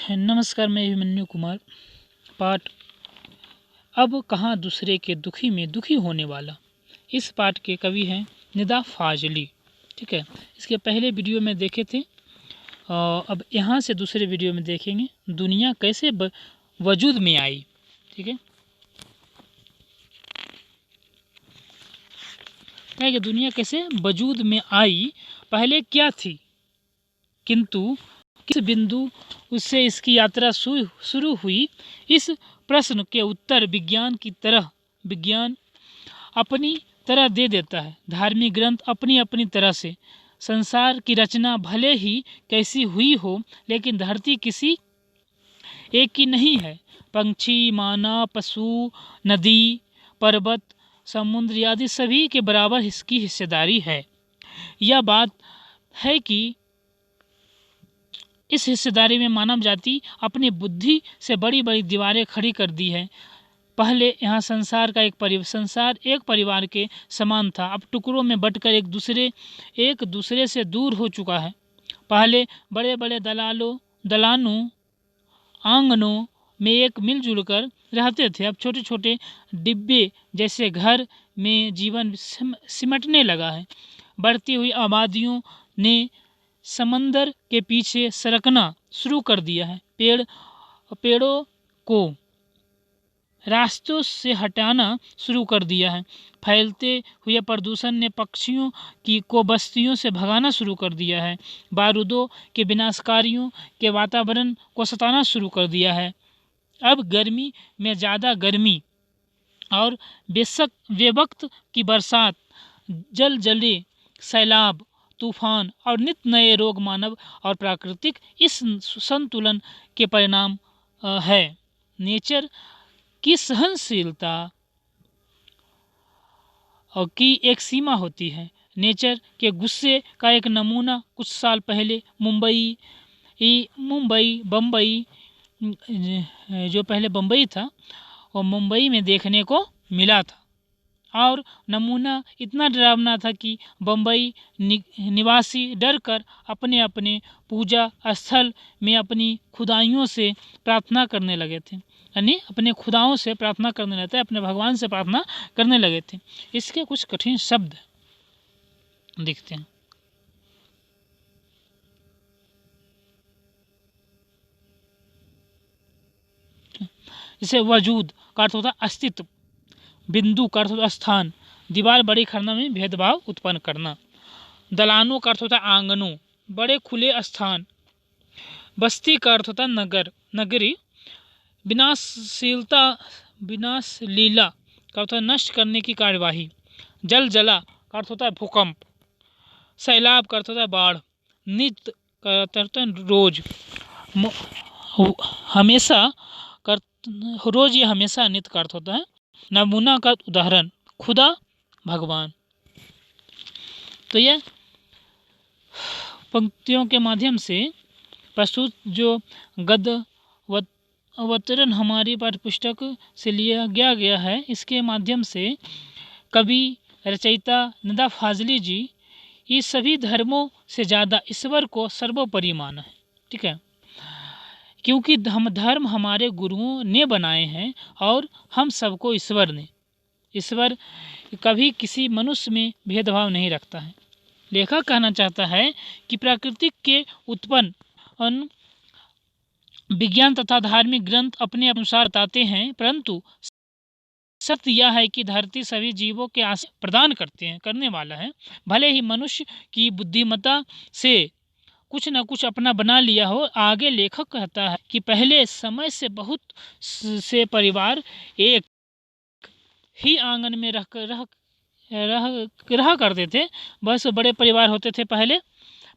नमस्कार, मैं अभिमन्यु कुमार। पाठ अब कहाँ दूसरे के दुखी में दुखी होने वाला, इस पाठ के कवि हैं निदा फाजली। ठीक है, इसके पहले वीडियो में देखे थे। अब यहाँ से दूसरे वीडियो में देखेंगे दुनिया कैसे वजूद में आई। ठीक है, कि दुनिया कैसे वजूद में आई, पहले क्या थी, किंतु किस बिंदु उससे इसकी यात्रा शुरू हुई। इस प्रश्न के उत्तर विज्ञान अपनी तरह दे देता है। धार्मिक ग्रंथ अपनी अपनी तरह से संसार की रचना भले ही कैसी हुई हो, लेकिन धरती किसी एक की नहीं है। पंछी, मानव, पशु, नदी, पर्वत, समुद्र आदि सभी के बराबर इसकी हिस्सेदारी है। यह बात है कि इस हिस्सेदारी में मानव जाति अपनी बुद्धि से बड़ी बड़ी दीवारें खड़ी कर दी है। पहले यहाँ संसार एक परिवार के समान था, अब टुकड़ों में बंटकर एक दूसरे से दूर हो चुका है। पहले बड़े बड़े दलानों आंगनों में एक मिलजुल कर रहते थे, अब छोटे छोटे डिब्बे जैसे घर में जीवन सिमटने लगा है। बढ़ती हुई आबादियों ने समंदर के पीछे सरकना शुरू कर दिया है। पेड़ों को रास्तों से हटाना शुरू कर दिया है। फैलते हुए प्रदूषण ने पक्षियों को बस्तियों से भगाना शुरू कर दिया है। बारूदों के विनाशकारियों के वातावरण को सताना शुरू कर दिया है। अब गर्मी में ज़्यादा गर्मी और बेवक्त की बरसात, जलजले, सैलाब, तूफान और नित नए रोग मानव और प्राकृतिक इस संतुलन के परिणाम है। नेचर की सहनशीलता और की एक सीमा होती है। नेचर के गुस्से का एक नमूना कुछ साल पहले बम्बई जो पहले बम्बई था और मुंबई में देखने को मिला था, और नमूना इतना डरावना था कि बम्बई निवासी डरकर अपने अपने पूजा स्थल में अपनी खुदाइयों से प्रार्थना करने लगे थे, यानी अपने खुदाओं से प्रार्थना करने लगे थे, अपने भगवान से प्रार्थना करने लगे थे। इसके कुछ कठिन शब्द दिखते हैं। जैसे वजूद का अर्थ होता है अस्तित्व, बिंदु का अर्थ होता है स्थान, दीवार बड़ी करना में भेदभाव उत्पन्न करना। दलानों का अर्थ होता है आंगनों, बड़े खुले स्थान। बस्ती का अर्थ होता है नगरी। विनाशलीला का अर्थ है नष्ट करने की कार्यवाही। जला का अर्थ होता है भूकंप। सैलाब का अर्थ होता है बाढ़। नित्य का अर्थ होता है रोज। हमेशा रोज या हमेशा नित्य का अर्थ होता है। नमूना का उदाहरण खुदा, भगवान। तो यह पंक्तियों के माध्यम से प्रस्तुत जो गद्य अवतरण हमारी पाठ्य पुस्तक से लिया गया है, इसके माध्यम से कवि रचयिता निदा फाजली जी इस सभी धर्मों से ज़्यादा ईश्वर को सर्वोपरि माना है। ठीक है, क्योंकि हम धर्म हमारे गुरुओं ने बनाए हैं और हम सबको ईश्वर कभी किसी मनुष्य में भेदभाव नहीं रखता है। लेखक कहना चाहता है कि प्राकृतिक के उत्पन्न विज्ञान तथा धार्मिक ग्रंथ अपने अनुसार बताते हैं, परंतु सत्य यह है कि धरती सभी जीवों के आश्रय प्रदान करने वाला है। भले ही मनुष्य की बुद्धिमत्ता से कुछ न कुछ अपना बना लिया हो। आगे लेखक कहता है कि पहले समय से बहुत से परिवार एक ही आंगन में रह करते थे। बस बड़े परिवार होते थे पहले,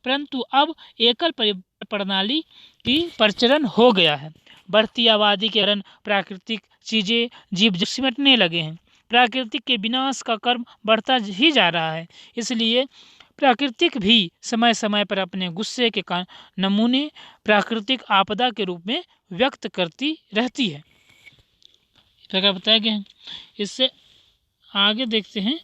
परंतु अब एकल प्रणाली की प्रचलन हो गया है। बढ़ती आबादी के कारण प्राकृतिक चीजें जीव सिमटने लगे हैं। प्राकृतिक के विनाश का क्रम बढ़ता ही जा रहा है। इसलिए प्राकृतिक भी समय समय पर अपने गुस्से के नमूने प्राकृतिक आपदा के रूप में व्यक्त करती रहती है। प्रकार बताया गया है। इससे आगे देखते हैं।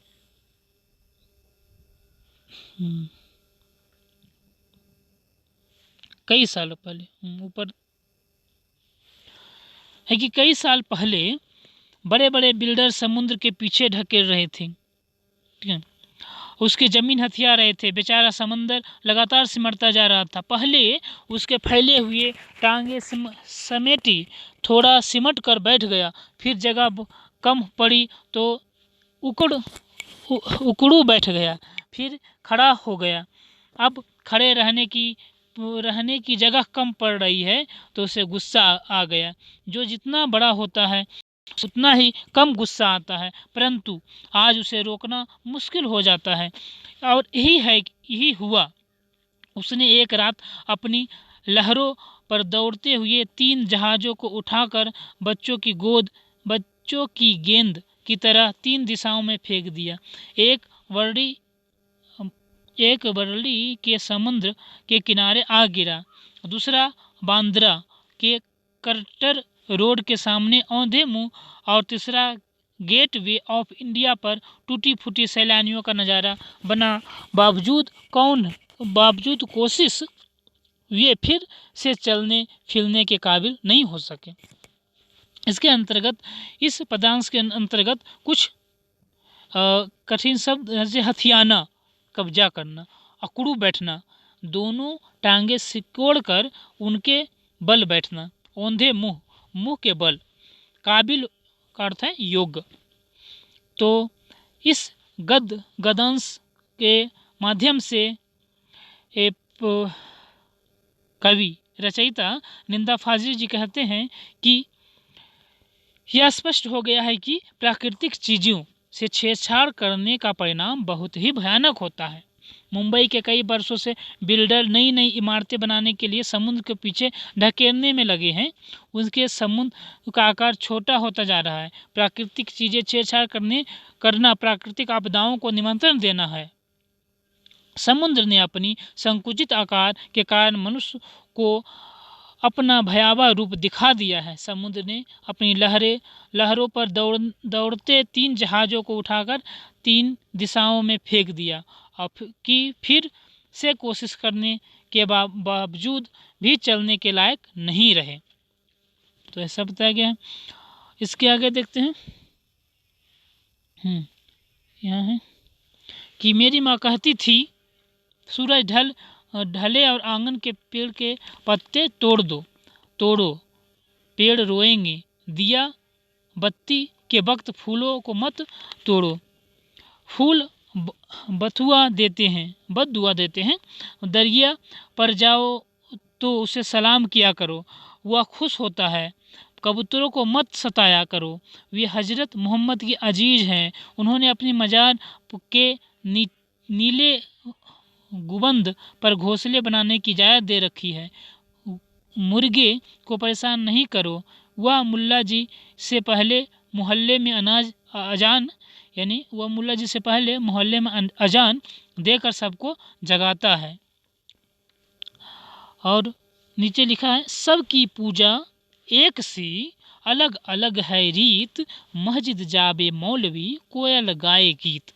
कई सालों पहले ऊपर है कि कई साल पहले बड़े बड़े बिल्डर समुद्र के पीछे ढकेल रहे थे, ठीक है, उसकी ज़मीन हथिया रहे थे। बेचारा समंदर लगातार सिमटता जा रहा था। पहले उसके फैले हुए टांगे समेटी थोड़ा सिमट कर बैठ गया, फिर जगह कम पड़ी तो उकड़ू बैठ गया, फिर खड़ा हो गया। अब खड़े रहने की जगह कम पड़ रही है तो उसे गुस्सा आ गया। जो जितना बड़ा होता है उतना ही कम गुस्सा आता है, परंतु आज उसे रोकना मुश्किल हो जाता है। और यही हुआ। उसने एक रात अपनी लहरों पर दौड़ते हुए 3 जहाज़ों को उठाकर बच्चों की गेंद की तरह 3 दिशाओं में फेंक दिया। एक वर्ली के समुद्र के किनारे आ गिरा, दूसरा बांद्रा के कर्टर रोड के सामने औंधे मुंह, और तीसरा गेटवे ऑफ इंडिया पर टूटी फूटी सैलानियों का नज़ारा बना। बावजूद कोशिश वे फिर से चलने फिरने के काबिल नहीं हो सके। इसके अंतर्गत, इस पदांश के अंतर्गत कुछ कठिन शब्द जैसे हथियाना, कब्जा करना, अकड़ू बैठना, दोनों टांगे सिकोड़ कर उनके बल बैठना, औंधे मुंह के बल, काबिल का अर्थ है योग्य। तो इस गद्यांश के माध्यम से कवि रचयिता निंदा फाजिल जी कहते हैं कि यह स्पष्ट हो गया है कि प्राकृतिक चीज़ों से छेड़छाड़ करने का परिणाम बहुत ही भयानक होता है। मुंबई के कई वर्षों से बिल्डर नई इमारतें बनाने के लिए समुद्र के पीछे ढकेलने में लगे हैं। उनके समुद्र का आकार छोटा होता जा रहा है। प्राकृतिक चीज़ें छेड़छाड़ करना प्राकृतिक आपदाओं को निमंत्रण देना है। समुद्र ने अपनी संकुचित आकार के कारण मनुष्य को अपना भयावह रूप दिखा दिया है। समुद्र ने अपनी लहरों पर दौड़ते 3 जहाज़ों को उठाकर 3 दिशाओं में फेंक दिया, और फिर से कोशिश करने के बावजूद भी चलने के लायक नहीं रहे। तो ऐसा बताया गया है। इसके आगे देखते हैं। यहाँ है कि मेरी माँ कहती थी, सूरज ढले और आंगन के पेड़ के पत्ते तोड़ो, पेड़ रोएंगे, दिया बत्ती के वक्त फूलों को मत तोड़ो। फूल बदुआ देते हैं। दरिया पर जाओ तो उसे सलाम किया करो, वह खुश होता है। कबूतरों को मत सताया करो, वे हजरत मोहम्मद के अजीज हैं। उन्होंने अपनी मजार के नीले गुंबद पर घोंसले बनाने की इजाज़त दे रखी है। मुर्गे को परेशान नहीं करो, वह मुल्ला जी से पहले मोहल्ले में अजान देकर सबको जगाता है। और नीचे लिखा है, सबकी पूजा एक सी, अलग अलग है रीत, मस्जिद जाबे मौलवी, कोयल गाए गीत।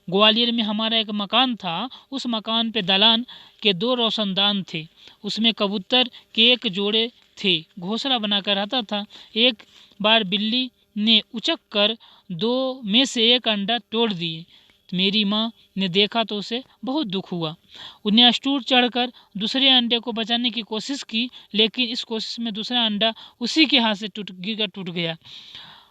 ग्वालियर में हमारा एक मकान था। उस मकान पे दलान के 2 रोशनदान थे। उसमें कबूतर के 1 जोड़े थे, घोंसला बनाकर रहता था। एक बार बिल्ली ने उचक कर 2 में से 1 अंडा तोड़ दिए। मेरी माँ ने देखा तो उसे बहुत दुख हुआ। उन्हें स्टूल चढ़कर दूसरे अंडे को बचाने की कोशिश की, लेकिन इस कोशिश में दूसरा अंडा उसी के हाथ से टूट गया।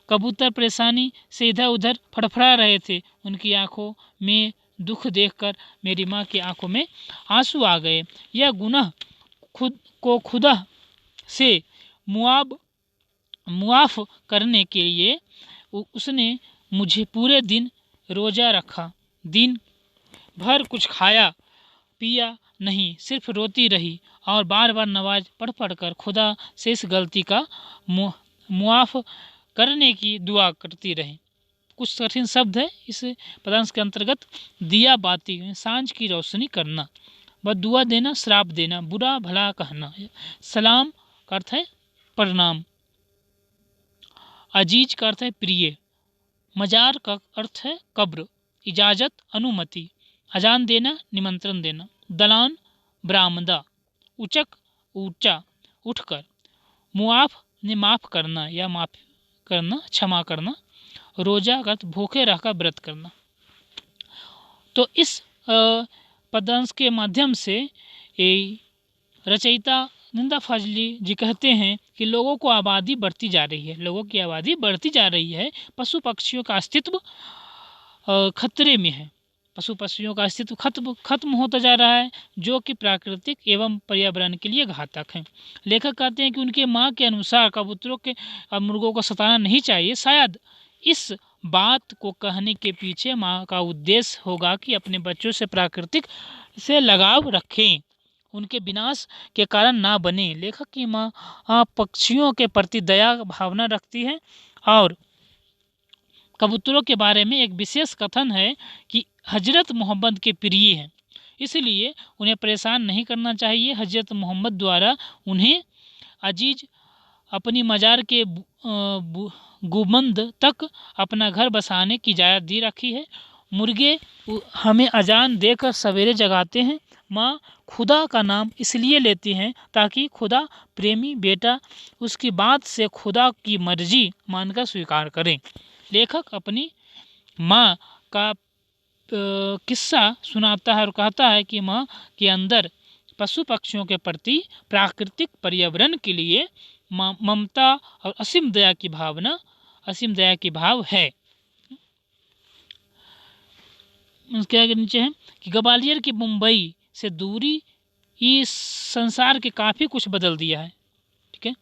कबूतर परेशानी से इधर उधर फड़फड़ा रहे थे। उनकी आंखों में दुख देखकर मेरी माँ की आंखों में आंसू आ गए। यह गुनाह खुदा से मुआफ करने के लिए उसने मुझे पूरे दिन रोज़ा रखा। दिन भर कुछ खाया पिया नहीं, सिर्फ रोती रही और बार बार नमाज पढ़ कर खुदा से इस गलती का मुआफ करने की दुआ करती रही। कुछ कठिन शब्द है इस पदांश के अंतर्गत। दिया बाती, सांझ की रोशनी करना, बद्दुआ देना, श्राप देना, बुरा भला कहना। सलाम का अर्थ है प्रणाम, अजीज का अर्थ है प्रिय, मजार का अर्थ है कब्र, इजाज़त अनुमति, अजान देना निमंत्रण देना, दलान बरामदा, उचक ऊंचा उठकर, मुआफ ने माफ़ करना या माफ़ करना, क्षमा करना। रोजा का भूखे रहकर व्रत करना। तो इस पद्यांश के माध्यम से रचयिता नंदा फाजली जी कहते हैं कि लोगों को आबादी बढ़ती जा रही है, लोगों की आबादी बढ़ती जा रही है, पशु पक्षियों का अस्तित्व खतरे में है, पशु पक्षियों का अस्तित्व खत्म होता जा रहा है, जो कि प्राकृतिक एवं पर्यावरण के लिए घातक है। लेखक कहते हैं कि उनके माँ के अनुसार कबूतरों के मुर्गों को सताना नहीं चाहिए। शायद इस बात को कहने के पीछे माँ का उद्देश्य होगा कि अपने बच्चों से प्राकृतिक से लगाव रखें, उनके विनाश के कारण ना बने। लेखक की माँ पक्षियों के प्रति दया भावना रखती है और कबूतरों के बारे में एक विशेष कथन है कि हजरत मोहम्मद के प्रिय हैं, इसलिए उन्हें परेशान नहीं करना चाहिए। हजरत मोहम्मद द्वारा उन्हें अजीज अपनी मज़ार के गुंबद तक अपना घर बसाने की इजाज़त दी रखी है। मुर्गे हमें अजान देकर सवेरे जगाते हैं। माँ खुदा का नाम इसलिए लेती हैं ताकि खुदा प्रेमी बेटा उसकी बात से खुदा की मर्जी मानकर स्वीकार करें। लेखक अपनी माँ का किस्सा सुनाता है और कहता है कि माँ के अंदर पशु पक्षियों के प्रति प्राकृतिक पर्यावरण के लिए ममता और असीम दया की भावना, असीम दया की भाव है। उसके आगे नीचे है कि ग्वालियर की मुंबई से दूरी इस संसार के काफ़ी कुछ बदल दिया है। ठीक है,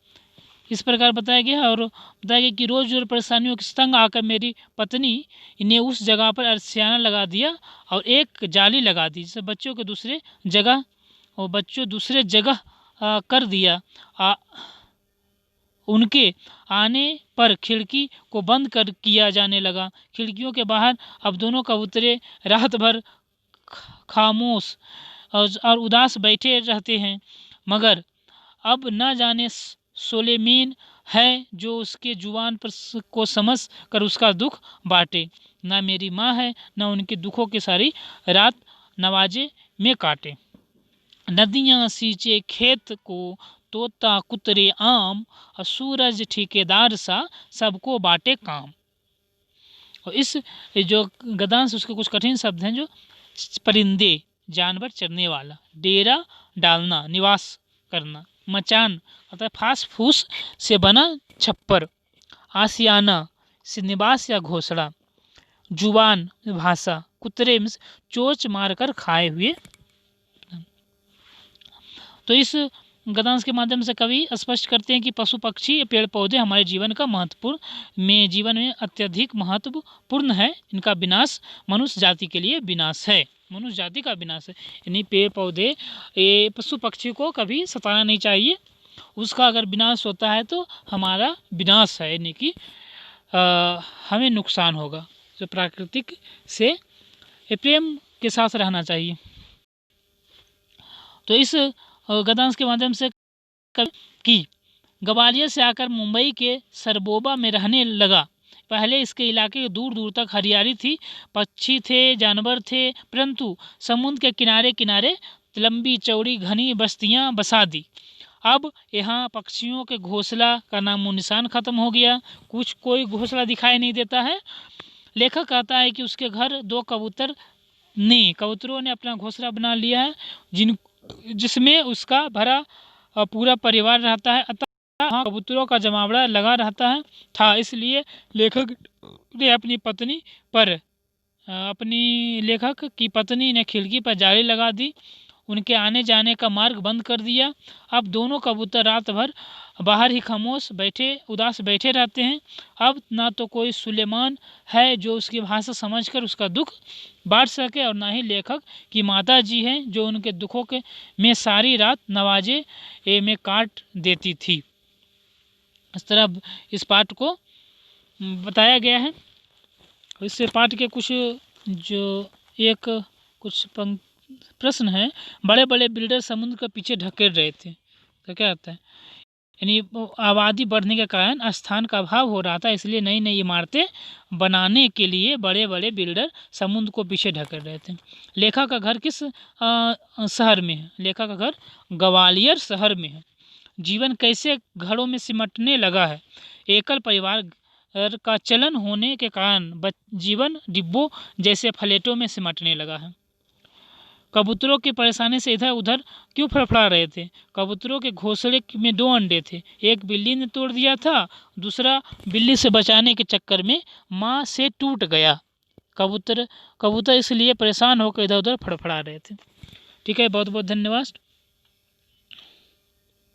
इस प्रकार बताया गया और बताया गया कि रोज़ परेशानियों के संग आकर मेरी पत्नी ने उस जगह पर अरसियाना लगा दिया और एक जाली लगा दी, जिससे बच्चों के दूसरे जगह कर दिया। उनके आने पर खिड़की को बंद कर किया जाने लगा। खिड़कियों के बाहर अब दोनों कबूतरे रात भर खामोश और उदास बैठे रहते हैं, मगर अब न जाने सोलेमीन है जो उसके जुबान पर को समझ कर उसका दुख बांटे। ना मेरी माँ है, ना उनके दुखों की सारी रात नवाजे में काटे। नदियाँ सींचे खेत को, तोता कुतरे आम, और सूरज ठेकेदार सा सबको बांटे काम। और इस जो गद्यांश उसके कुछ कठिन शब्द हैं, जो परिंदे जानवर चरने वाला, डेरा डालना निवास करना, मचान अर्थात फास फूस से बना छप्पर, आसियाना से निवास या घोंसला, जुबान भाषा, कुतरे में चोंच मारकर खाए हुए। तो इस गद्यांश के माध्यम से कवि स्पष्ट करते हैं कि पशु पक्षी पेड़ पौधे हमारे जीवन में अत्यधिक महत्वपूर्ण है। इनका विनाश मनुष्य जाति के लिए विनाश है, मनुष्य जाति का विनाश है। यानी पेड़ पौधे ये पशु पक्षी को कभी सताना नहीं चाहिए, उसका अगर विनाश होता है तो हमारा विनाश है, यानी कि हमें नुकसान होगा। जो प्राकृतिक से प्रेम के साथ रहना चाहिए। तो इस गद्यांश के माध्यम से कि ग्वालियर से आकर मुंबई के सरबोबा में रहने लगा। पहले इसके इलाके दूर दूर तक हरियाली थी, पक्षी थे, जानवर थे, परंतु समुद्र के किनारे किनारे लंबी चौड़ी घनी बस्तियां बसा दी। अब यहाँ पक्षियों के घोंसला का नामो निशान खत्म हो गया, कोई घोंसला दिखाई नहीं देता है। लेखक कहता है कि उसके घर दो कबूतरों ने अपना घोंसला बना लिया है, जिसमें उसका भरा पूरा परिवार रहता है। अतः कबूतरों का जमावड़ा लगा रहता है था, इसलिए लेखक की पत्नी ने खिड़की पर जाली लगा दी, उनके आने जाने का मार्ग बंद कर दिया। अब दोनों कबूतर रात भर बाहर ही खामोश उदास बैठे रहते हैं। अब ना तो कोई सुलेमान है जो उसकी भाषा समझकर उसका दुख बांट सके, और ना ही लेखक की माता जी हैं जो उनके दुखों में सारी रात नवाजे में काट देती थी। इस तरह इस पाठ को बताया गया है। इससे पाठ के कुछ प्रश्न है। बड़े बड़े बिल्डर समुद्र के पीछे ढकेल रहे थे, तो क्या होता है, यानी आबादी बढ़ने के कारण स्थान का अभाव हो रहा था, इसलिए नई नई इमारतें बनाने के लिए बड़े बड़े बिल्डर समुद्र को पीछे ढकेल रहे थे। लेखक का घर किस शहर में है? लेखक का घर ग्वालियर शहर में है। जीवन कैसे घरों में सिमटने लगा है। एकल परिवार का चलन होने के कारण जीवन डिब्बों जैसे फ्लैटों में सिमटने लगा है। कबूतरों की परेशानी से इधर उधर क्यों फड़फड़ा रहे थे? कबूतरों के घोंसले में 2 अंडे थे, एक बिल्ली ने तोड़ दिया था, दूसरा बिल्ली से बचाने के चक्कर में माँ से टूट गया। कबूतर इसलिए परेशान होकर इधर उधर फड़फड़ा रहे थे। ठीक है, बहुत बहुत धन्यवाद।